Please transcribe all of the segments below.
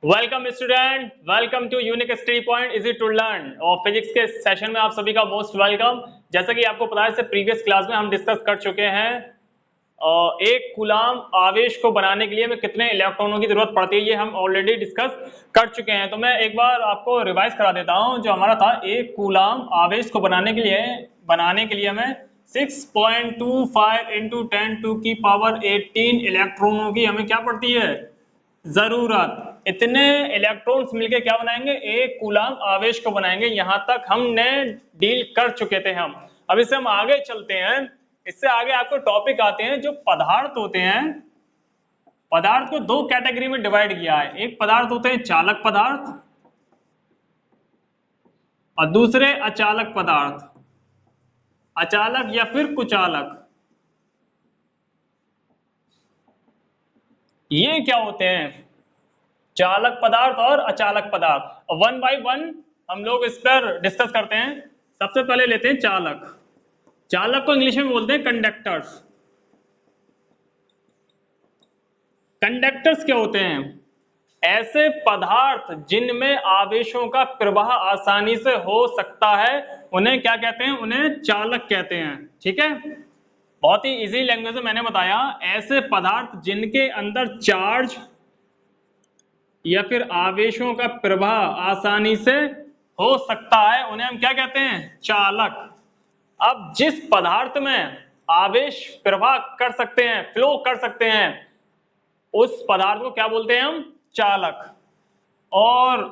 Welcome student, welcome to unique study point easy to learn. और physics के session में आप सभी का मोस्ट वेलकम। जैसा कि आपको पता है, से प्रीवियस क्लास में हम डिस्कस कर चुके हैं एक कूलाम आवेश को बनाने के लिए हमें कितने इलेक्ट्रॉनों की जरूरत पड़ती है, ये हम ऑलरेडी डिस्कस कर चुके हैं। तो मैं एक बार आपको रिवाइज करा देता हूं। जो हमारा था, एक कूलाम आवेश को बनाने के लिए हमें 6.25 इंटू 10⁻18 इलेक्ट्रॉनों की हमें क्या पड़ती है, जरूरत। इतने इलेक्ट्रॉन्स मिलके क्या बनाएंगे, एक कूलाम आवेश को बनाएंगे। यहां तक हमने डील कर चुके थे हम। अब इससे हम आगे चलते हैं। इससे आगे आपको टॉपिक आते हैं जो पदार्थ होते हैं। पदार्थ को दो कैटेगरी में डिवाइड किया है। एक पदार्थ होते हैं चालक पदार्थ और दूसरे अचालक पदार्थ, अचालक या फिर कुचालक। ये क्या होते हैं, चालक पदार्थ और अचालक पदार्थ। वन बाय वन हम लोग इस पर डिस्कस करते हैं। सबसे पहले लेते हैं चालक। चालक को इंग्लिश में बोलते हैं कंडक्टर्स। कंडक्टर्स क्या होते हैं, ऐसे पदार्थ जिनमें आवेशों का प्रवाह आसानी से हो सकता है, उन्हें क्या कहते हैं, उन्हें चालक कहते हैं। ठीक है, बहुत ही इजी लैंग्वेज में मैंने बताया। ऐसे पदार्थ जिनके अंदर चार्ज या फिर आवेशों का प्रवाह आसानी से हो सकता है, उन्हें हम क्या कहते हैं, चालक। अब जिस पदार्थ में आवेश प्रवाह कर सकते हैं, फ्लो कर सकते हैं, उस पदार्थ को क्या बोलते हैं हम, चालक। और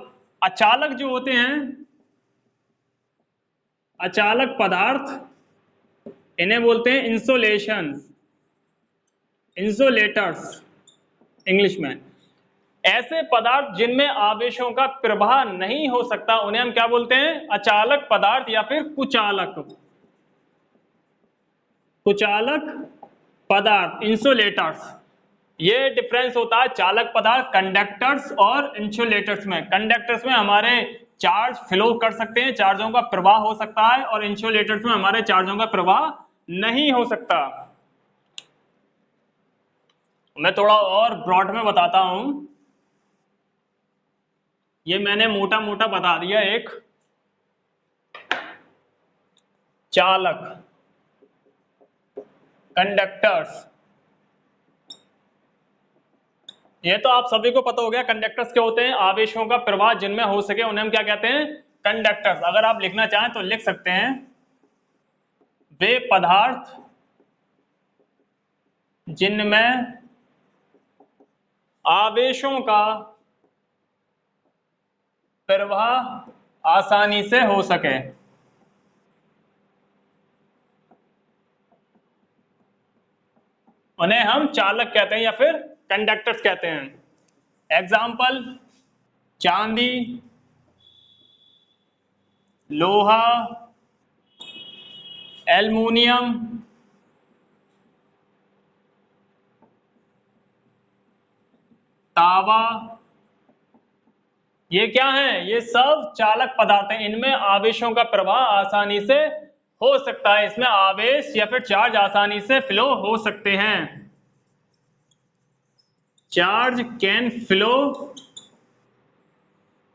अचालक जो होते हैं, अचालक पदार्थ, इन्हें बोलते हैं इंसुलेशन, इंसुलेटर्स इंग्लिश में। ऐसे पदार्थ जिनमें आवेशों का प्रवाह नहीं हो सकता, उन्हें हम क्या बोलते हैं, अचालक पदार्थ या फिर कुचालक। कुचालक पदार्थ, इंसुलेटर्स। ये डिफरेंस होता है चालक पदार्थ, कंडक्टर्स और इंसुलेटर्स में। कंडक्टर्स में हमारे चार्ज फ्लो कर सकते हैं, चार्जों का प्रवाह हो सकता है, और इंसुलेटर्स में हमारे चार्जों का प्रवाह नहीं हो सकता। मैं थोड़ा और ब्रॉड में बताता हूं। ये मैंने मोटा मोटा बता दिया। एक चालक, कंडक्टर्स, ये तो आप सभी को पता हो गया। कंडक्टर्स क्या होते हैं, आवेशों का प्रवाह जिनमें हो सके, उन्हें हम क्या कहते हैं, कंडक्टर्स। अगर आप लिखना चाहें तो लिख सकते हैं, वे पदार्थ जिनमें आवेशों का प्रवाह आसानी से हो सके, उन्हें हम चालक कहते हैं या फिर कंडक्टर्स कहते हैं। एग्जाम्पल, चांदी, लोहा, एल्युमिनियम, तावा, ये क्या है, ये सब चालक पदार्थ हैं। इनमें आवेशों का प्रवाह आसानी से हो सकता है, इसमें आवेश या फिर चार्ज आसानी से फ्लो हो सकते हैं। चार्ज कैन फ्लो,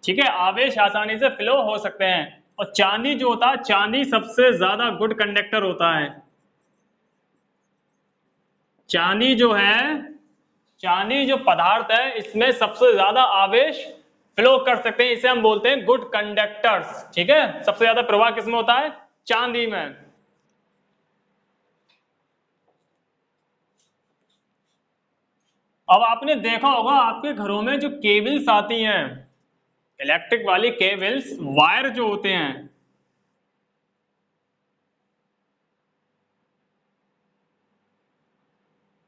ठीक है, आवेश आसानी से फ्लो हो सकते हैं। और चांदी जो होता है, चांदी सबसे ज्यादा गुड कंडक्टर होता है। चांदी जो है, चांदी जो पदार्थ है, इसमें सबसे ज्यादा आवेश फ्लो कर सकते हैं। इसे हम बोलते हैं गुड कंडक्टर्स। ठीक है, सबसे ज्यादा प्रवाह किसमें होता है, चांदी में। अब आपने देखा होगा, आपके घरों में जो केबल्स आती हैं, इलेक्ट्रिक वाली केबल्स, वायर जो होते हैं,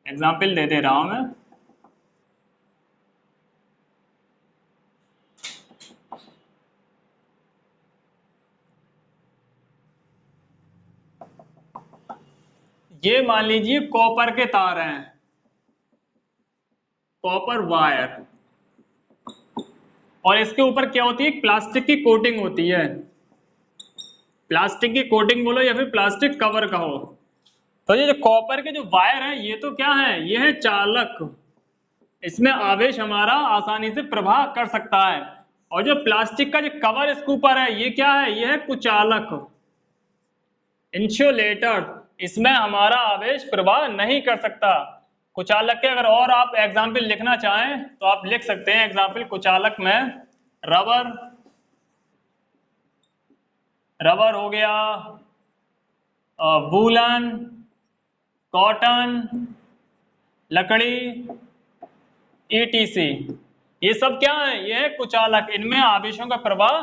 एग्जाम्पल दे दे रहा हूं मैं। ये मान लीजिए कॉपर के तार हैं, कॉपर वायर, और इसके ऊपर क्या होती है, प्लास्टिक की कोटिंग होती है। प्लास्टिक की कोटिंग बोलो या फिर प्लास्टिक कवर कहो। तो ये जो कॉपर के जो वायर है, ये तो क्या है, ये है चालक। इसमें आवेश हमारा आसानी से प्रवाह कर सकता है। और जो प्लास्टिक का जो कवर इसके ऊपर है ये क्या है, ये है कुचालक, इंसुलेटर। इसमें हमारा आवेश प्रवाह नहीं कर सकता। कुचालक के अगर और आप एग्जाम्पल लिखना चाहें तो आप लिख सकते हैं एग्जाम्पल कुचालक में रबर, रबर हो गया, वूलन, कॉटन, लकड़ी, ETC, ये सब क्या है, ये है कुचालक। इनमें आवेशों का प्रवाह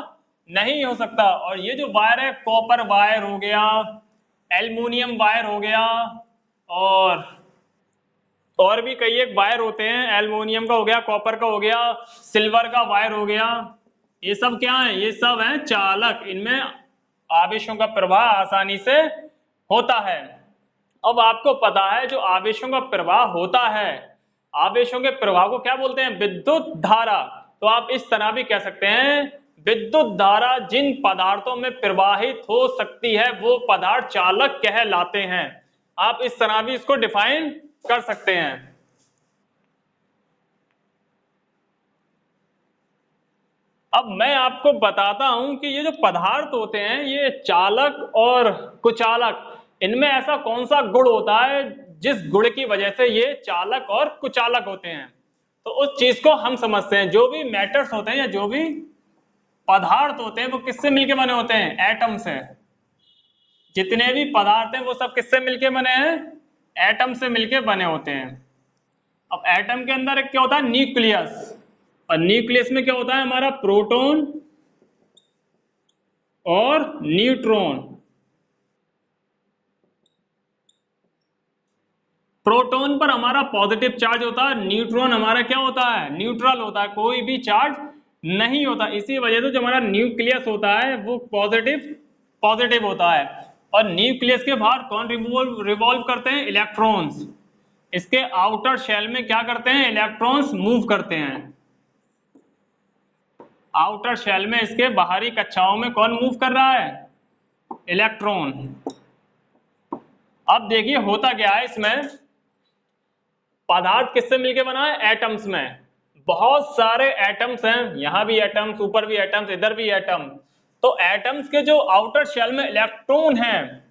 नहीं हो सकता। और ये जो वायर है, कॉपर वायर हो गया, एल्युमिनियम वायर हो गया, और भी कई एक वायर होते हैं, एल्युमिनियम का हो गया, कॉपर का हो गया, सिल्वर का वायर हो गया, ये सब क्या है, ये सब है चालक। इनमें आवेशों का प्रवाह आसानी से होता है। अब आपको पता है जो आवेशों का प्रवाह होता है, आवेशों के प्रवाह को क्या बोलते हैं, विद्युत धारा। तो आप इस तरह भी कह सकते हैं विद्युत धारा जिन पदार्थों में प्रवाहित हो सकती है वो पदार्थ चालक कहलाते हैं। आप इस तरह भी इसको डिफाइन कर सकते हैं। अब मैं आपको बताता हूं कि ये जो पदार्थ होते हैं ये चालक और कुचालक, इनमें ऐसा कौन सा गुण होता है जिस गुण की वजह से ये चालक और कुचालक होते हैं। तो उस चीज को हम समझते हैं। जो भी मैटर्स होते हैं या जो भी पदार्थ होते हैं वो किससे मिलके बने होते हैं, एटम से। जितने भी पदार्थ हैं वो सब किससे मिलके बने हैं, एटम से मिलके बने होते हैं। अब एटम के अंदर क्या होता है, न्यूक्लियस, और न्यूक्लियस में क्या होता है हमारा, प्रोटॉन और न्यूट्रॉन। प्रोटॉन पर हमारा पॉजिटिव चार्ज होता है, न्यूट्रॉन हमारा क्या होता है, न्यूट्रल होता है, कोई भी चार्ज नहीं होता। इसी वजह से जो हमारा न्यूक्लियस होता है वो पॉजिटिव होता है। और न्यूक्लियस के बाहर कौन रिवॉल्व करते हैं, इलेक्ट्रॉन्स। इसके आउटर शेल में क्या करते हैं, इलेक्ट्रॉन्स मूव करते हैं। आउटर शेल में इसके बाहरी कक्षाओं में कौन मूव कर रहा है, इलेक्ट्रॉन। अब देखिए होता क्या है, इसमें पदार्थ किससे मिलके बना है, एटम्स में। बहुत सारे एटम्स हैं, यहां भी एटम्स, ऊपर भी एटम्स, इधर भी एटम। तो एटम्स के जो आउटर शेल में इलेक्ट्रॉन है,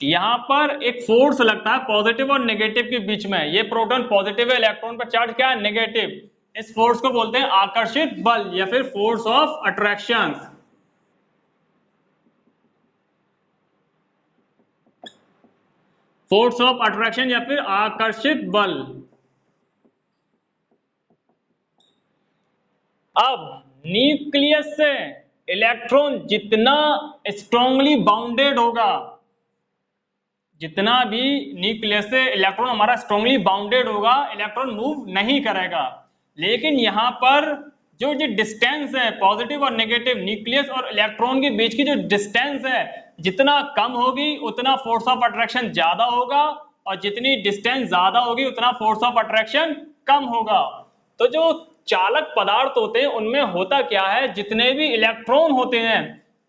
यहां पर एक फोर्स लगता है पॉजिटिव और नेगेटिव के बीच में। ये प्रोटॉन पॉजिटिव है, इलेक्ट्रॉन पर चार्ज क्या है, नेगेटिव। इस फोर्स को बोलते हैं आकर्षित बल या फिर force of attraction. Force of attraction या फिर आकर्षित बल। अब न्यूक्लियस से इलेक्ट्रॉन जितना स्ट्रांगली बाउंडेड होगा, जितना भी न्यूक्लियस से इलेक्ट्रॉन हमारा स्ट्रांगली बाउंडेड होगा, इलेक्ट्रॉन मूव नहीं करेगा। लेकिन यहां पर जो डिस्टेंस है पॉजिटिव और नेगेटिव, न्यूक्लियस और इलेक्ट्रॉन के बीच की जो डिस्टेंस है, जितना कम होगी उतना फोर्स ऑफ अट्रैक्शन ज्यादा होगा, और जितनी डिस्टेंस ज्यादा होगी उतना फोर्स ऑफ अट्रैक्शन कम होगा। तो जो चालक पदार्थ होते हैं उनमें होता क्या है, जितने भी इलेक्ट्रॉन होते हैं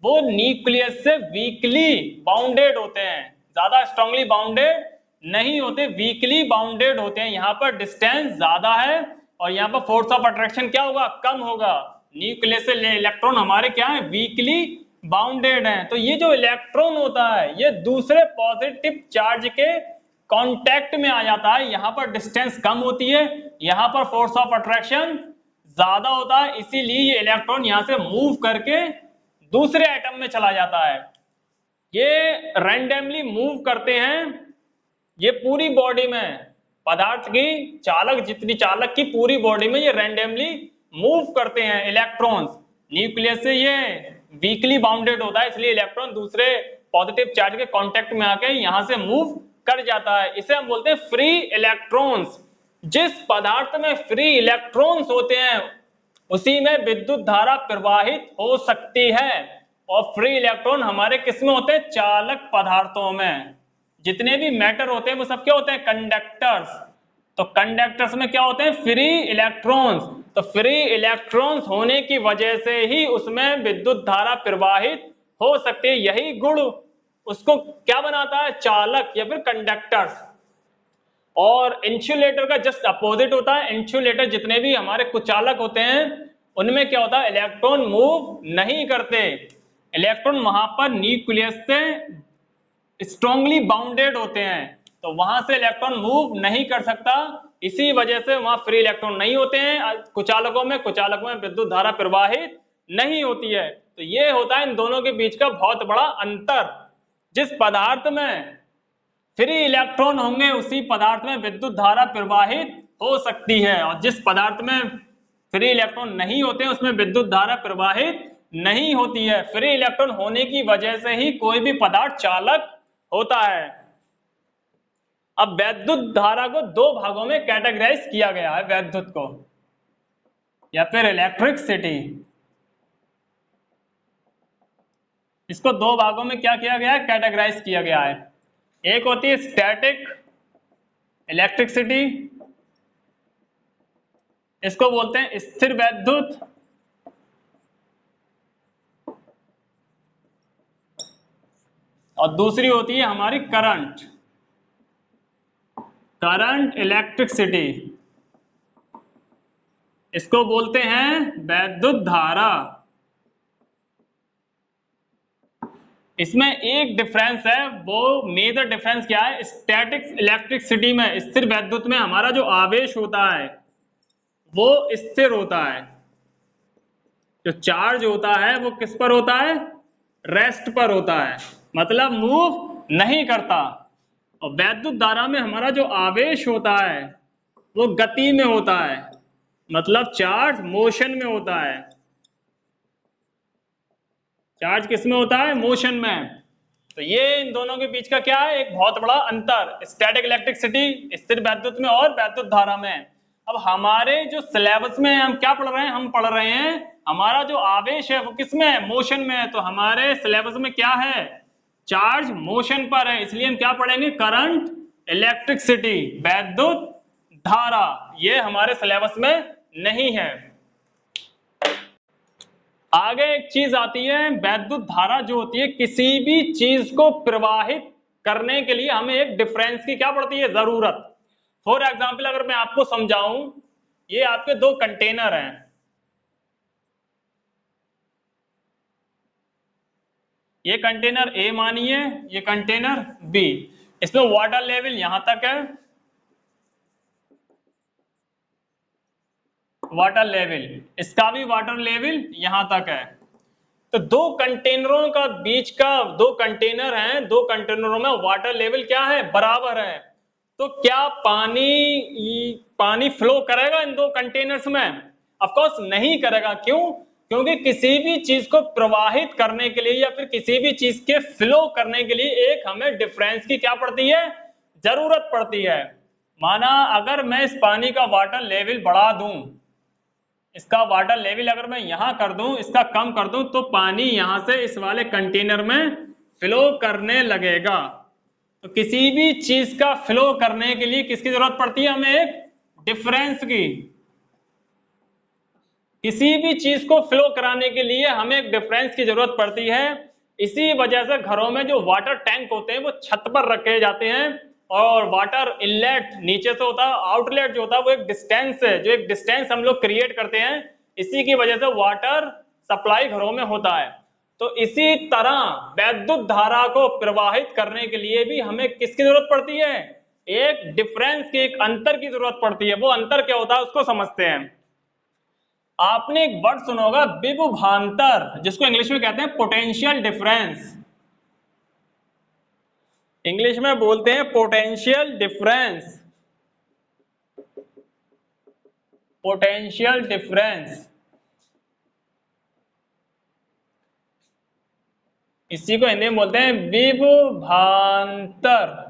वो न्यूक्लियस से वीकली बाउंडेड होते हैं, ज्यादा स्ट्रांगली बाउंडेड नहीं होते, वीकली बाउंडेड होते हैं। यहाँ पर डिस्टेंस ज्यादा है और यहाँ पर फोर्स ऑफ अट्रैक्शन क्या होगा, कम होगा। न्यूक्लियस से इलेक्ट्रॉन हमारे क्या है, वीकली बाउंडेड हैं। तो ये जो इलेक्ट्रॉन होता है ये दूसरे पॉजिटिव चार्ज के कांटेक्ट में आ जाता है। यहाँ पर डिस्टेंस कम होती है, यहाँ पर फोर्स ऑफ अट्रैक्शन ज्यादा होता है, इसीलिए ये इलेक्ट्रॉन यहाँ से मूव करके दूसरे एटम में चला जाता है। ये रैंडमली मूव करते हैं, ये पूरी बॉडी में पदार्थ की चालक, जितनी चालक की पूरी बॉडी में ये रैंडमली मूव करते हैं इलेक्ट्रॉन्स। न्यूक्लियस से ये वीकली बाउंडेड होता है, इसलिए इलेक्ट्रॉन दूसरे पॉजिटिव चार्ज के कांटेक्ट में आके यहां से मूव कर जाता है। इसे हम बोलते हैं फ्री इलेक्ट्रॉन्स। जिस पदार्थ में फ्री इलेक्ट्रॉन्स होते हैं उसी में विद्युत धारा प्रवाहित हो सकती है। और फ्री इलेक्ट्रॉन हमारे किस में होते हैं, चालक पदार्थों में। जितने भी मैटर होते हैं वो सब क्या होते हैं, कंडक्टर्स। तो कंडक्टर्स में क्या होते हैं, फ्री इलेक्ट्रॉन्स। तो फ्री इलेक्ट्रॉन्स होने की वजह से ही उसमें विद्युत धारा प्रवाहित हो सकती है। यही गुण उसको क्या बनाता है, चालक या फिर कंडक्टर्स। और इंसुलेटर का जस्ट अपोजिट होता है। इंसुलेटर जितने भी हमारे कुचालक होते हैं उनमें क्या होता है, इलेक्ट्रॉन मूव नहीं करते। इलेक्ट्रॉन वहां पर न्यूक्लियस से स्ट्रांगली बाउंडेड होते हैं, तो वहां से इलेक्ट्रॉन मूव नहीं कर सकता। इसी वजह से वहां फ्री इलेक्ट्रॉन नहीं होते हैं। कुचालकों में विद्युत धारा प्रवाहित नहीं होती है। तो ये होता है इन दोनों के बीच का बहुत बड़ा अंतर। जिस पदार्थ में फ्री इलेक्ट्रॉन होंगे उसी पदार्थ में विद्युत धारा प्रवाहित हो सकती है, और जिस पदार्थ में फ्री इलेक्ट्रॉन नहीं होते हैं उसमें विद्युत धारा प्रवाहित नहीं होती है। फ्री इलेक्ट्रॉन होने की वजह से ही कोई भी पदार्थ चालक होता है। अब वैद्युत धारा को दो भागों में कैटेगराइज किया गया है, वैद्युत को या फिर इलेक्ट्रिसिटी, इसको दो भागों में क्या किया गया है, कैटेगराइज किया गया है। एक होती है स्टैटिक इलेक्ट्रिसिटी, इसको बोलते हैं स्थिर वैद्युत, और दूसरी होती है हमारी करंट इलेक्ट्रिसिटी, इसको बोलते हैं वैद्युत धारा। इसमें एक डिफरेंस है, वो मेजर डिफरेंस क्या है, स्टैटिक इलेक्ट्रिसिटी में, स्थिर वैद्युत में हमारा जो आवेश होता है वो स्थिर होता है। जो चार्ज होता है वो किस पर होता है, रेस्ट पर होता है, मतलब मूव नहीं करता। और वैद्युत धारा में हमारा जो आवेश होता है वो गति में होता है, मतलब चार्ज मोशन में होता है। चार्ज किस में होता है, मोशन में। तो ये इन दोनों के बीच का क्या है, एक बहुत बड़ा अंतर, स्टैटिक इलेक्ट्रिसिटी स्थिर वैद्युत में और वैद्युत धारा में। अब हमारे जो सिलेबस में हम क्या पढ़ रहे हैं, हम पढ़ रहे हैं हमारा जो आवेश है वो किस में है, मोशन में है। तो हमारे सिलेबस में क्या है, चार्ज मोशन पर है, इसलिए हम क्या पढ़ेंगे, करंट इलेक्ट्रिसिटी वैद्युत धारा। ये हमारे सिलेबस में नहीं है। आगे एक चीज आती है, वैद्युत धारा जो होती है, किसी भी चीज को प्रवाहित करने के लिए हमें एक डिफरेंस की क्या पड़ती है, जरूरत। फॉर एग्जाम्पल अगर मैं आपको समझाऊं, ये आपके दो कंटेनर हैं, ये कंटेनर ए मानिए, ये कंटेनर बी। इसमें वाटर लेवल यहां तक है, वाटर लेवल, इसका भी वाटर लेवल यहां तक है। तो दो कंटेनरों का बीच का, दो कंटेनर हैं, दो कंटेनरों में वाटर लेवल क्या है, बराबर है। तो क्या पानी फ्लो करेगा इन दो कंटेनर्स में? ऑफ कोर्स नहीं करेगा। क्यों? क्योंकि किसी भी चीज को प्रवाहित करने के लिए या फिर किसी भी चीज के फ्लो करने के लिए एक हमें डिफरेंस की क्या पड़ती है, जरूरत पड़ती है। माना अगर मैं इस पानी का वाटर लेवल बढ़ा दूं, इसका वाटर लेवल अगर मैं यहां कर दूं, इसका कम कर दूं, तो पानी यहां से इस वाले कंटेनर में फ्लो करने लगेगा। तो किसी भी चीज का फ्लो करने के लिए किसकी जरूरत पड़ती है, हमें एक डिफरेंस की। किसी भी चीज को फ्लो कराने के लिए हमें एक डिफरेंस की जरूरत पड़ती है। इसी वजह से घरों में जो वाटर टैंक होते हैं वो छत पर रखे जाते हैं, और वाटर इनलेट नीचे से होता है, आउटलेट जो होता है वो एक डिस्टेंस है, जो एक डिस्टेंस हम लोग क्रिएट करते हैं, इसी की वजह से वाटर सप्लाई घरों में होता है। तो इसी तरह वैद्युत धारा को प्रवाहित करने के लिए भी हमें किसकी जरूरत पड़ती है, एक डिफरेंस की, एक अंतर की जरूरत पड़ती है। वो अंतर क्या होता है उसको समझते हैं। आपने एक वर्ड सुना होगा विभवांतर, जिसको इंग्लिश में कहते हैं पोटेंशियल डिफरेंस। इंग्लिश में बोलते हैं पोटेंशियल डिफरेंस, पोटेंशियल डिफरेंस। इसी को हिंदी में बोलते हैं विभवांतर।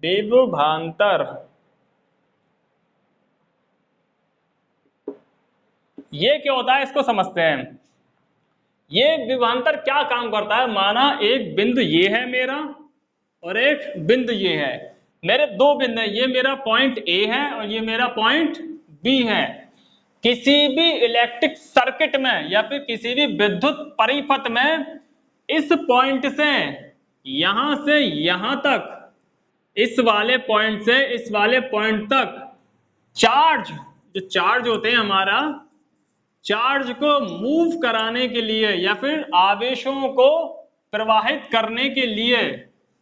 विभवांतर ये क्या होता है इसको समझते हैं। ये विभवांतर क्या काम करता है, माना एक बिंदु ये है मेरा और एक बिंदु ये है, मेरे दो बिंदु हैं, ये मेरा पॉइंट ए है और ये मेरा पॉइंट बी है। किसी भी इलेक्ट्रिक सर्किट में या फिर किसी भी विद्युत परिपथ में इस पॉइंट से यहां तक, इस वाले पॉइंट से इस वाले पॉइंट तक चार्ज, जो चार्ज होते हैं हमारा, चार्ज को मूव कराने के लिए या फिर आवेशों को प्रवाहित करने के लिए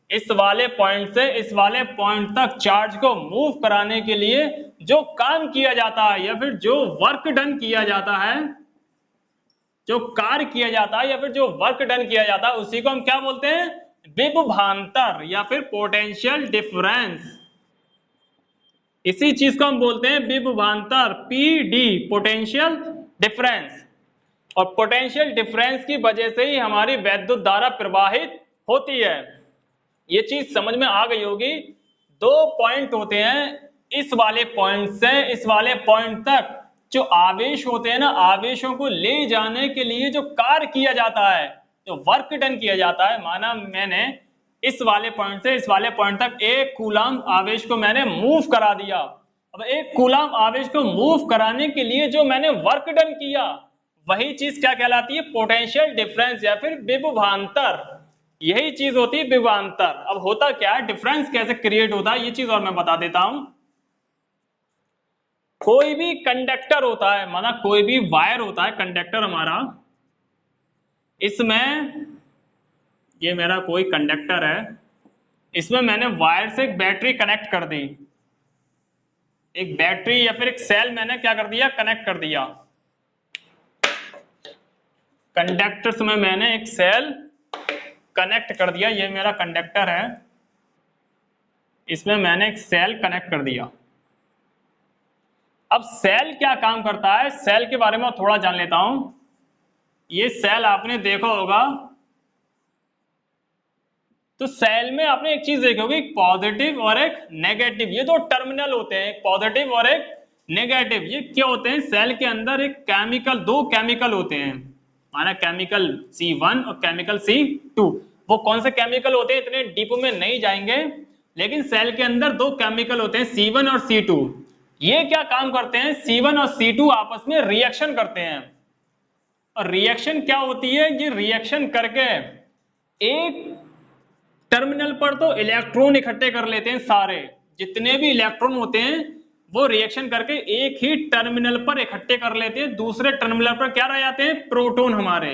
इस वाले पॉइंट से इस वाले पॉइंट तक चार्ज को मूव कराने के लिए जो काम किया जाता है या फिर जो वर्क डन किया जाता है, जो कार्य किया जाता है या फिर जो वर्क डन किया जाता है, उसी को हम क्या बोलते हैं? विभवांतर या फिर पोटेंशियल डिफरेंस। इसी चीज को हम बोलते हैं विभवांतर, पीडी, पोटेंशियल डिफरेंस। और पोटेंशियल डिफरेंस की वजह से ही हमारी वैद्युत धारा प्रवाहित होती है। ये चीज समझ में आ गई होगी। दो पॉइंट होते हैं, इस वाले पॉइंट से इस वाले पॉइंट तक जो आवेश होते हैं ना, आवेशों को ले जाने के लिए जो कार्य किया जाता है, जो वर्क डन किया जाता है, माना मैंने इस वाले पॉइंट से इस वाले पॉइंट तक एक कूलाम आवेश को मैंने मूव करा दिया। अब एक कूलाम आवेश को मूव कराने के लिए जो मैंने वर्क डन किया, वही चीज क्या कहलाती है? पोटेंशियल डिफरेंस या फिर विभवांतर। यही चीज होती है विभवांतर। अब होता क्या है, डिफरेंस कैसे क्रिएट होता है, ये चीज और मैं बता देता हूं। कोई भी कंडक्टर होता है, माना कोई भी वायर होता है, कंडक्टर हमारा, इसमें ये मेरा कोई कंडक्टर है, इसमें मैंने वायर से एक बैटरी कनेक्ट कर दी, एक बैटरी या फिर एक सेल मैंने क्या कर दिया? कनेक्ट कर दिया। कंडक्टर में मैंने एक सेल कनेक्ट कर दिया, ये मेरा कंडक्टर है, इसमें मैंने एक सेल कनेक्ट कर दिया। अब सेल क्या काम करता है, सेल के बारे में थोड़ा जान लेता हूं। ये सेल आपने देखा होगा, तो सेल में आपने एक चीज देखी होगी, एक पॉजिटिव और एक नेगेटिव, ये दो टर्मिनल होते हैं, एक पॉजिटिव और एक नेगेटिव। ये क्या होते हैं? सेल के अंदर एक केमिकल, दो केमिकल होते हैं, माना केमिकल C1 और केमिकल C2। वो कौन से केमिकल होते हैं इतने डीप में नहीं जाएंगे, लेकिन सेल के अंदर दो केमिकल होते हैं C1 और C2। ये क्या काम करते हैं? C1 और C2 आपस में रिएक्शन करते हैं। और रिएक्शन क्या होती है? ये रिएक्शन करके एक टर्मिनल पर तो इलेक्ट्रॉन इकट्ठे कर लेते हैं, सारे जितने भी इलेक्ट्रॉन होते हैं वो रिएक्शन करके एक ही टर्मिनल पर इकट्ठे कर लेते हैं। दूसरे टर्मिनल पर क्या रह जाते हैं? प्रोटॉन हमारे।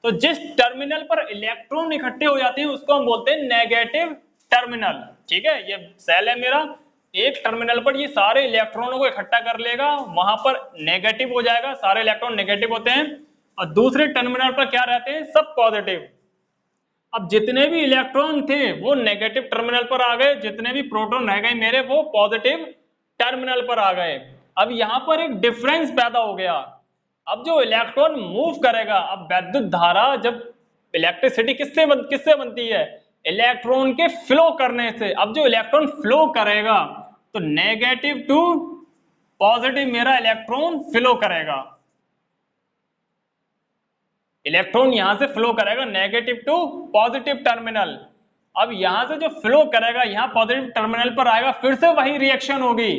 तो जिस टर्मिनल पर इलेक्ट्रॉन इकट्ठे हो जाते हैं उसको हम बोलते हैं नेगेटिव टर्मिनल। ठीक है, ये सेल है मेरा, एक टर्मिनल पर ये सारे इलेक्ट्रॉनों को इकट्ठा कर लेगा, वहां पर नेगेटिव हो जाएगा, सारे इलेक्ट्रॉन नेगेटिव होते हैं, और दूसरे टर्मिनल पर क्या रहते हैं? सब पॉजिटिव। अब जितने भी इलेक्ट्रॉन थे वो नेगेटिव टर्मिनल पर आ गए, जितने भी प्रोटॉन रह गए मेरे वो पॉजिटिव टर्मिनल पर आ गए। अब यहां पर एक डिफरेंस पैदा हो गया। अब जो इलेक्ट्रॉन मूव करेगा, अब वैद्युत धारा, जब इलेक्ट्रिसिटी किससे बनती है? इलेक्ट्रॉन के फ्लो करने से। अब जो इलेक्ट्रॉन फ्लो करेगा तो नेगेटिव टू पॉजिटिव मेरा इलेक्ट्रॉन फ्लो करेगा, इलेक्ट्रॉन यहां से फ्लो करेगा नेगेटिव टू पॉजिटिव टर्मिनल। अब यहां से जो फ्लो करेगा यहाँ पॉजिटिव टर्मिनल पर आएगा, फिर से वही रिएक्शन होगी।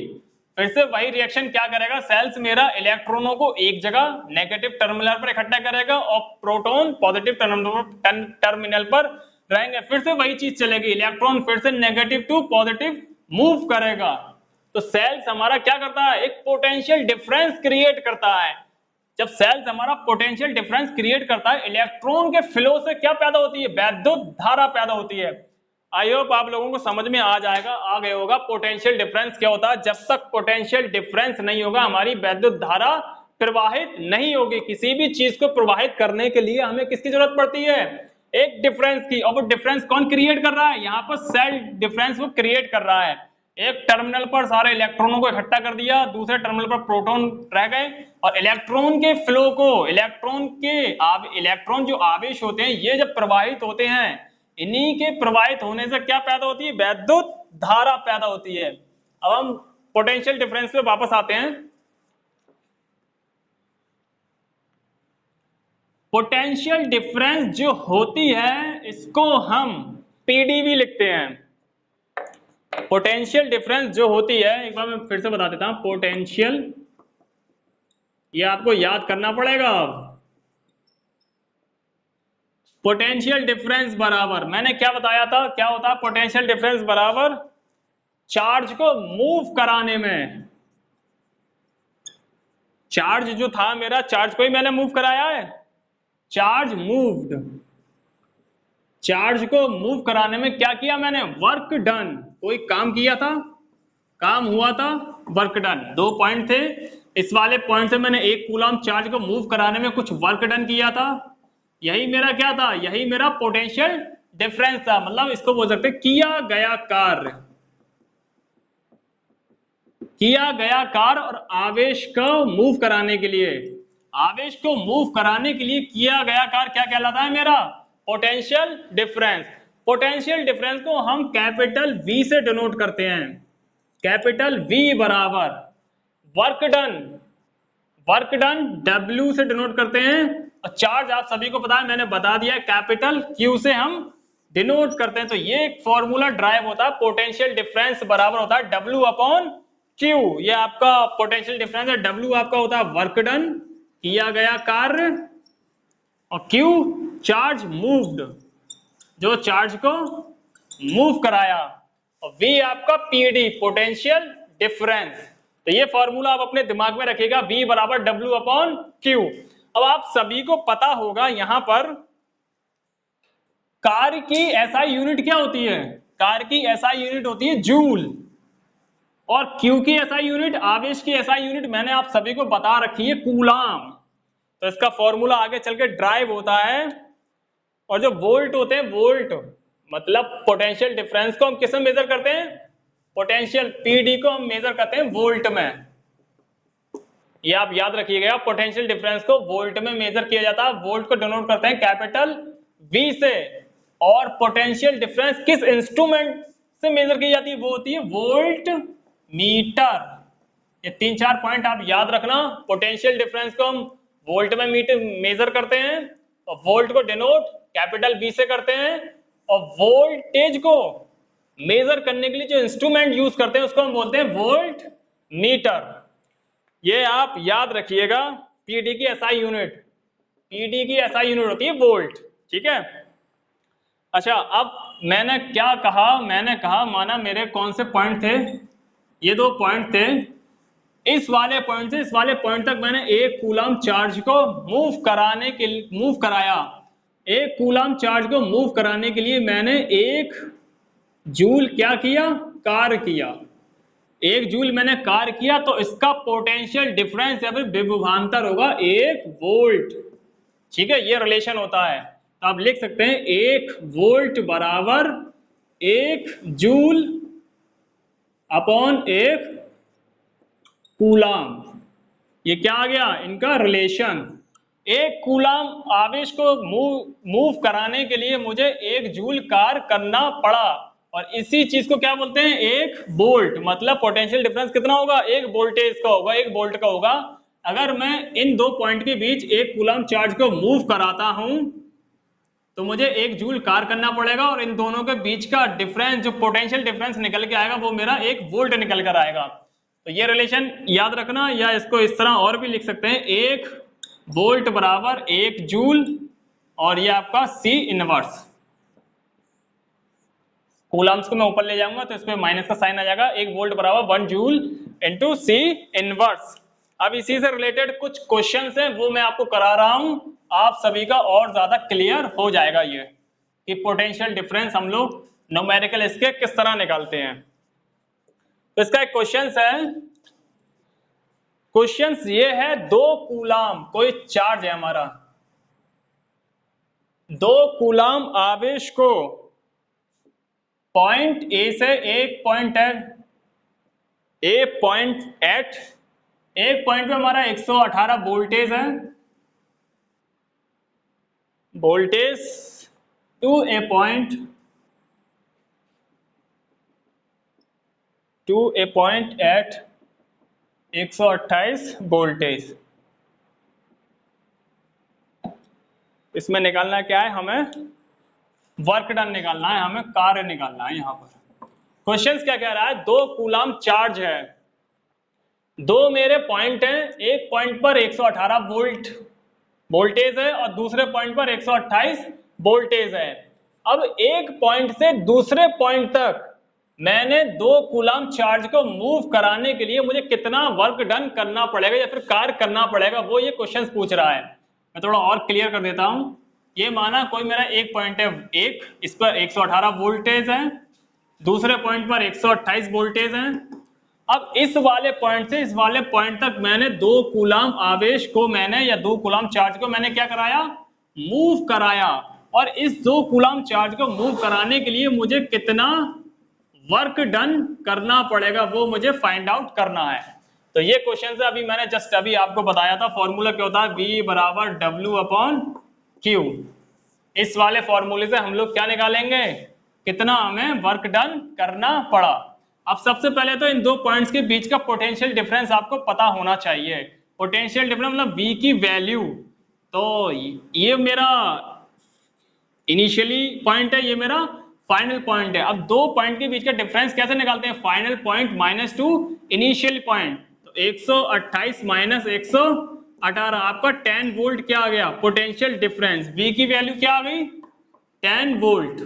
फिर से वही रिएक्शन क्या करेगा? सेल्स मेरा इलेक्ट्रॉनों को एक जगह नेगेटिव टर्मिनल पर इकट्ठा करेगा और प्रोटॉन पॉजिटिव टर्मिनल पर रहेंगे। फिर से वही चीज चलेगी, इलेक्ट्रॉन फिर से नेगेटिव टू पॉजिटिव मूव करेगा। तो सेल्स हमारा क्या करता है? एक पोटेंशियल डिफरेंस क्रिएट करता है। जब सेल्स हमारा पोटेंशियल डिफरेंस क्रिएट करता है, इलेक्ट्रॉन के फ्लो से क्या पैदा होती है? वैद्युत धारा पैदा होती है। आई होप आप लोगों को समझ में आ गया होगा पोटेंशियल डिफरेंस क्या होता है। जब तक पोटेंशियल डिफरेंस नहीं होगा हमारी वैद्युत धारा प्रवाहित नहीं होगी। किसी भी चीज को प्रवाहित करने के लिए हमें किसकी जरूरत पड़ती है? एक डिफरेंस की। और वो डिफरेंस कौन क्रिएट कर रहा है? यहाँ पर सेल डिफरेंस वो क्रिएट कर रहा है। एक टर्मिनल पर सारे इलेक्ट्रॉनों को इकट्ठा कर दिया, दूसरे टर्मिनल पर प्रोटॉन रह गए, और इलेक्ट्रॉन के फ्लो को, इलेक्ट्रॉन जो आवेश होते हैं ये जब प्रवाहित होते हैं, इन्हीं के प्रवाहित होने से क्या पैदा होती है? वैद्युत धारा पैदा होती है। अब हम पोटेंशियल डिफरेंस पे वापस आते हैं। पोटेंशियल डिफरेंस जो होती है इसको हम पीडीवी लिखते हैं। पोटेंशियल डिफरेंस जो होती है, एक बार मैं फिर से बता देता हूं, पोटेंशियल, ये आपको याद करना पड़ेगा। पोटेंशियल डिफरेंस बराबर, मैंने क्या बताया था, क्या होता है पोटेंशियल डिफरेंस बराबर चार्ज को मूव कराने में, चार्ज जो था मेरा, चार्ज को ही मैंने मूव कराया है, चार्ज मूव्ड, चार्ज को मूव कराने में क्या किया मैंने, वर्क डन, कोई काम किया था, काम हुआ था, वर्क डन। 2 पॉइंट थे, इस वाले पॉइंट से मैंने 1 कूलम चार्ज को मूव कराने में कुछ वर्क डन किया था, यही मेरा क्या था, यही मेरा पोटेंशियल डिफरेंस था। मतलब इसको बोल सकते हैं किया गया कार्य, किया गया कार्य और आवेश को मूव कराने के लिए, आवेश को मूव कराने के लिए किया गया कार्य क्या कहलाता है मेरा, पोटेंशियल डिफरेंस। पोटेंशियल डिफरेंस को हम कैपिटल V से डिनोट करते हैं, कैपिटल V बराबर work done, work done W से डिनोट करते हैं, और चार्ज आप सभी को पता है, मैंने बता दिया कैपिटल Q से हम डिनोट करते हैं। तो ये एक फॉर्मूला ड्राइव होता है, पोटेंशियल डिफरेंस बराबर होता है W अपॉन Q, ये आपका पोटेंशियल डिफरेंस है। W आपका होता है वर्क डन, किया गया कार्य, और Q चार्ज मूव्ड, जो चार्ज को मूव कराया, और V आपका PD पोटेंशियल डिफरेंस। तो ये फॉर्मूला आप अपने दिमाग में रखिएगा, V बराबर W अपॉन Q। अब आप सभी को पता होगा यहां पर कार्य की SI यूनिट क्या होती है, कार्य की SI यूनिट होती है जूल, और Q की SI यूनिट, आवेश की SI यूनिट मैंने आप सभी को बता रखी है कूलाम। तो इसका फॉर्मूला आगे चल के ड्राइव होता है, और जो वोल्ट होते हैं, वोल्ट मतलब पोटेंशियल डिफरेंस को हम किस में मेजर करते हैं, पोटेंशियल PD को हम मेजर करते हैं वोल्ट में। ये आप याद रखिएगा, पोटेंशियल डिफरेंस को वोल्ट में मेजर किया जाता है, वोल्ट को डिनोट करते हैं कैपिटल V से। और पोटेंशियल डिफरेंस किस इंस्ट्रूमेंट से मेजर की जाती है, वो होती है वोल्ट मीटर। ये 3-4 पॉइंट आप याद रखना, पोटेंशियल डिफरेंस को हम वोल्ट में मेजर करते हैं, और वोल्ट को डिनोट कैपिटल V से करते हैं, और वोल्टेज को मेजर करने के लिए जो इंस्ट्रूमेंट यूज करते हैं उसको हम बोलते हैं वोल्ट मीटर। ये आप याद रखिएगा, PD की SI यूनिट, PD की SI यूनिट होती है वोल्ट, ठीक है। अच्छा, अब मैंने क्या कहा, मैंने कहा माना मेरे कौन से पॉइंट थे, ये 2 पॉइंट थे, इस वाले पॉइंट से इस वाले पॉइंट तक मैंने 1 कूलम चार्ज को मूव कराया, 1 कूलम चार्ज को मूव कराने के लिए मैंने 1 जूल क्या किया, कार्य किया, 1 जूल मैंने कार्य किया, तो इसका पोटेंशियल डिफरेंस या फिर विभवांतर होगा 1 वोल्ट, ठीक है। ये रिलेशन होता है, तो आप लिख सकते हैं 1 वोल्ट बराबर 1 जूल अपॉन 1 कूलम। ये क्या आ गया, इनका रिलेशन। 1 कूलम आवेश को मूव कराने के लिए मुझे 1 जूल कार्य करना पड़ा, और इसी चीज को क्या बोलते हैं, 1 वोल्ट। मतलब पोटेंशियल डिफरेंस कितना होगा, 1 वोल्टेज का होगा, 1 वोल्ट का होगा। अगर मैं इन 2 पॉइंट के बीच 1 कूलम चार्ज को मूव कराता हूं तो मुझे 1 जूल कार्य करना पड़ेगा, और इन दोनों के बीच का डिफरेंस, जो पोटेंशियल डिफरेंस निकल के आएगा, वो मेरा 1 वोल्ट निकल कर आएगा। तो ये रिलेशन याद रखना, या इसको इस तरह और भी लिख सकते हैं, 1 वोल्ट बराबर 1 जूल, और ये आपका C इनवर्स। कूलम्स को मैं ऊपर ले जाऊंगा तो इसमें माइनस का साइन आ जाएगा, 1 वोल्ट बराबर 1 जूल इंटू C इनवर्स। अब इसी से रिलेटेड कुछ क्वेश्चंस हैं, वो मैं आपको करा रहा हूं, आप सभी का और ज्यादा क्लियर हो जाएगा ये कि पोटेंशियल डिफरेंस हम लोग न्यूमेरिकल इसके किस तरह निकालते हैं। तो इसका एक क्वेश्चंस है, क्वेश्चंस ये है, 2 कूलम कोई चार्ज है हमारा, 2 कूलम आवेश को पॉइंट A से एक पॉइंट पे हमारा 118 वोल्टेज है, voltage to a point at 128 voltage. इसमें निकालना क्या है, हमें वर्क डन निकालना है, हमें कार्य निकालना है। यहां पर क्वेश्चन क्या कह रहा है, 2 कूलम चार्ज है, 2 मेरे पॉइंट हैं, एक पॉइंट पर 118 वोल्ट वोल्टेज है और दूसरे पॉइंट पर 128 वोल्टेज है। अब एक पॉइंट से दूसरे पॉइंट तक मैंने 2 कूलम चार्ज को मूव कराने के लिए मुझे कितना वर्क डन करना पड़ेगा या फिर कार्य करना पड़ेगा, वो ये क्वेश्चन पूछ रहा है। मैं थोड़ा और क्लियर कर देता हूं। ये माना कोई मेरा एक पॉइंट है, इस पर 118 वोल्टेज है, दूसरे पॉइंट पर 128 वोल्टेज है। अब इस वाले पॉइंट से इस वाले पॉइंट तक मैंने 2 कूलम आवेश को मैंने या 2 कूलम चार्ज को मैंने क्या कराया, मूव कराया। और इस 2 कूलम चार्ज को मूव कराने के लिए मुझे कितना वर्क डन करना पड़ेगा वो मुझे फाइंड आउट करना है। तो ये क्वेश्चन है, अभी मैंने जस्ट अभी आपको बताया था फॉर्मूला क्या होता है, V बराबर W/Q। इस वाले फॉर्मूले से हम लोग क्या निकालेंगे, कितना हमें वर्क डन करना पड़ा। अब सबसे पहले तो इन 2 पॉइंट्स के बीच का पोटेंशियल डिफरेंस आपको पता होना चाहिए। पोटेंशियल डिफरेंस मतलब V की वैल्यू, तो ये मेरा इनिशियली पॉइंट है, ये मेरा फाइनल पॉइंट है। अब 2 पॉइंट के बीच का डिफरेंस कैसे निकालते हैं, final point minus two initial point. तो 128 माइनस 118 आपका 10 वोल्ट क्या आ गया, पोटेंशियल डिफरेंस। V की वैल्यू क्या आ गई, 10 वोल्ट।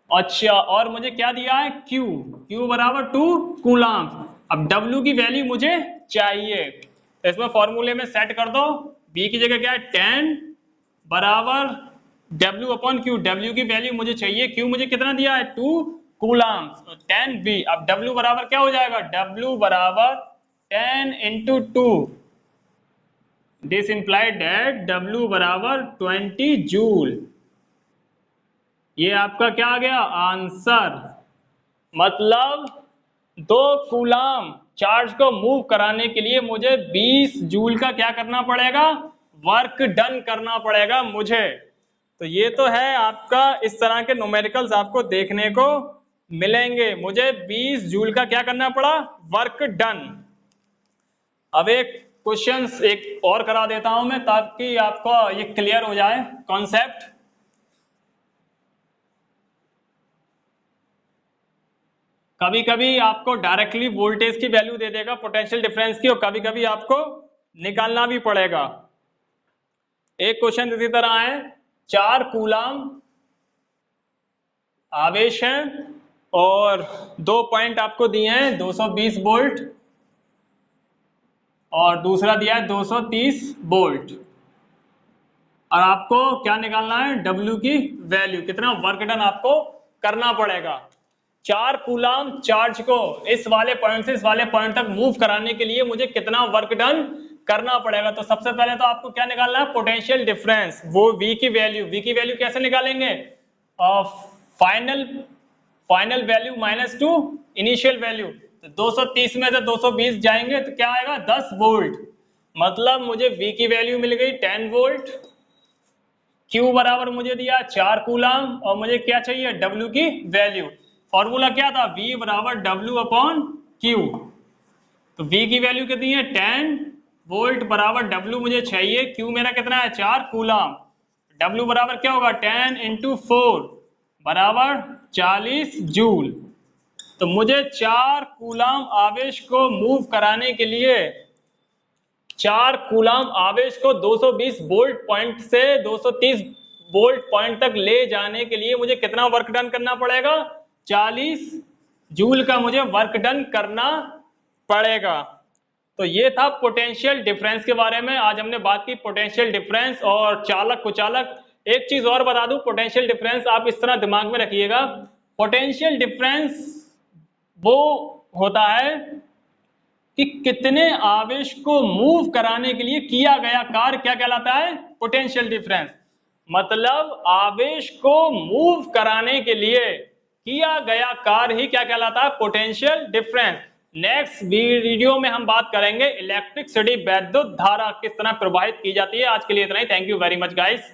अच्छा, और मुझे क्या दिया है, Q बराबर 2 कूलम। अब W की वैल्यू मुझे चाहिए, तो इसमें फॉर्मूले में सेट कर दो। V की जगह क्या है, 10 बराबर W/Q। W की वैल्यू मुझे चाहिए, Q मुझे कितना दिया है, 2 कूलम, तो 10V। अब W बराबर क्या हो जाएगा, W बराबर 10 into 2। This implied that W बराबर 20 जूल। ये आपका क्या आ गया, आंसर। मतलब 2 कूलम चार्ज को मूव कराने के लिए मुझे 20 जूल का क्या करना पड़ेगा, वर्क डन करना पड़ेगा मुझे। तो ये तो है आपका, इस तरह के न्यूमेरिकल्स आपको देखने को मिलेंगे। मुझे 20 जूल का क्या करना पड़ा, वर्क डन। अब एक क्वेश्चन एक और करा देता हूं मैं, ताकि आपको ये क्लियर हो जाए कॉन्सेप्ट। कभी कभी आपको डायरेक्टली वोल्टेज की वैल्यू दे देगा पोटेंशियल डिफरेंस की, और कभी कभी आपको निकालना भी पड़ेगा। एक क्वेश्चन इसी तरह है, 4 कूलम आवेश है और 2 पॉइंट आपको दिए हैं, 220 वोल्ट और दूसरा दिया है 230 वोल्ट। और आपको क्या निकालना है, W की वैल्यू, कितना वर्क डन आपको करना पड़ेगा। 4 कूलम चार्ज को इस वाले पॉइंट से इस वाले पॉइंट तक मूव कराने के लिए मुझे कितना वर्क डन करना पड़ेगा। तो सबसे पहले तो आपको क्या निकालना है, पोटेंशियल डिफरेंस, वो V की वैल्यू। V की वैल्यू कैसे निकालेंगे, final value minus two initial value. तो 230 में से 220 जाएंगे तो क्या आएगा, 10 वोल्ट। मतलब मुझे V की वैल्यु मिल गई 10 वोल्ट। Q बराबर मुझे दिया 4 कूलम और मुझे क्या चाहिए, W की वैल्यू। फॉर्मूला क्या था, V बराबर W/Q। तो V की वैल्यू कितनी है, 10 वोल्ट बराबर W मुझे चाहिए, Q मेरा कितना है, 4 कूलम। W बराबर क्या होगा, 10 into 4 बराबर 40 जूल। तो मुझे 4 कूलम आवेश को मूव कराने के लिए, 4 कूलम आवेश को 220 वोल्ट पॉइंट से 230 वोल्ट पॉइंट तक ले जाने के लिए मुझे कितना वर्क डन करना पड़ेगा, 40 जूल का मुझे वर्क डन करना पड़ेगा। तो ये था पोटेंशियल डिफरेंस के बारे में। आज हमने बात की पोटेंशियल डिफरेंस और चालक कुचालक। एक चीज और बता दूं, पोटेंशियल डिफरेंस आप इस तरह दिमाग में रखिएगा, पोटेंशियल डिफरेंस वो होता है कि कितने आवेश को मूव कराने के लिए किया गया कार्य क्या कहलाता है, पोटेंशियल डिफरेंस। मतलब आवेश को मूव कराने के लिए किया गया कार्य ही क्या कहलाता है, पोटेंशियल डिफरेंस। नेक्स्ट वीडियो में हम बात करेंगे इलेक्ट्रिसिटी, वैद्युत धारा किस तरह प्रवाहित की जाती है। आज के लिए इतना ही। Thank you very much guys.